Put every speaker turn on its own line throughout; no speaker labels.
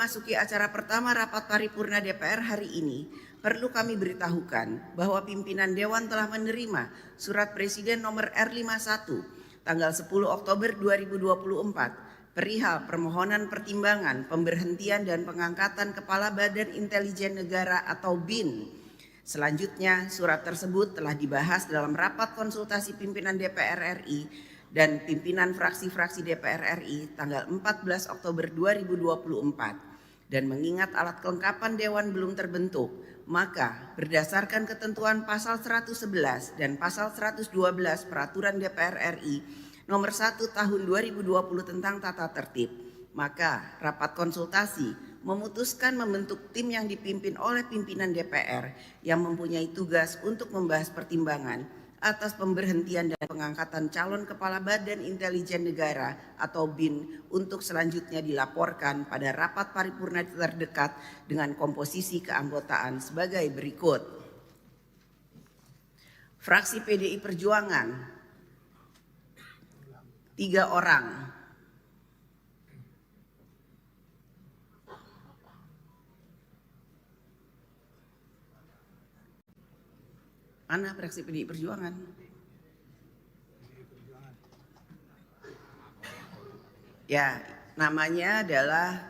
memasuki acara pertama rapat paripurna DPR hari ini, perlu kami beritahukan bahwa pimpinan Dewan telah menerima Surat Presiden nomor R51 tanggal 10 Oktober 2024 perihal permohonan pertimbangan pemberhentian dan pengangkatan Kepala Badan Intelijen Negara atau BIN. Selanjutnya, surat tersebut telah dibahas dalam rapat konsultasi pimpinan DPR RI dan pimpinan fraksi-fraksi DPR RI tanggal 14 Oktober 2024. Dan mengingat alat kelengkapan Dewan belum terbentuk, maka berdasarkan ketentuan pasal 111 dan pasal 112 Peraturan DPR RI nomor 1 tahun 2020 tentang tata tertib, maka rapat konsultasi memutuskan membentuk tim yang dipimpin oleh pimpinan DPR yang mempunyai tugas untuk membahas pertimbangan atas pemberhentian dan pengangkatan calon Kepala Badan Intelijen Negara atau BIN untuk selanjutnya dilaporkan pada rapat paripurna terdekat dengan komposisi keanggotaan sebagai berikut. Fraksi PDI Perjuangan 3 orang. Mana fraksi PDI Perjuangan? Ya, namanya adalah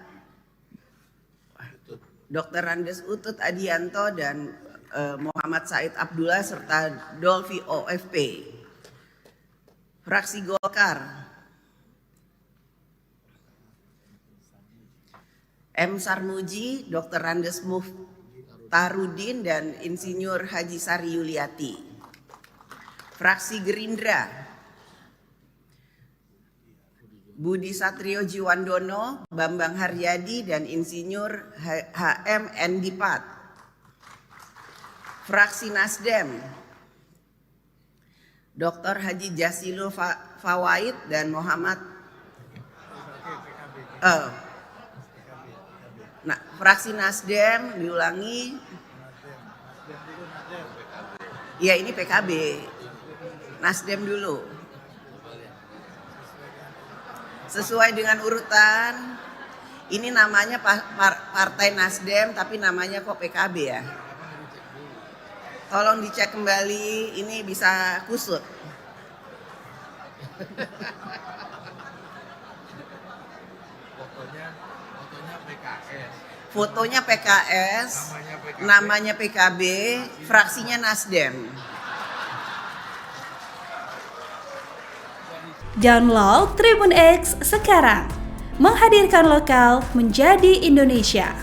Dr. Randes Utut Adianto dan Muhammad Said Abdullah serta Dolvi OFP. Fraksi Golkar M. Sarmuji, Dr. Randes Tarudin dan Insinyur Haji Sari Yuliati. Fraksi Gerindra Budi Satrio Jiwandono, Bambang Haryadi dan Insinyur HM Endipat. Fraksi Nasdem Dr. Haji Jasilul Fawaid dan Muhammad fraksi Nasdem diulangi. Ya, ini PKB. Nasdem dulu. Sesuai dengan urutan. Ini namanya Partai Nasdem tapi namanya kok PKB ya. Tolong dicek kembali, ini bisa kusut. Fotonya PKS, namanya PKB, fraksinya Nasdem.
Download Tribun X sekarang, menghadirkan lokal menjadi Indonesia.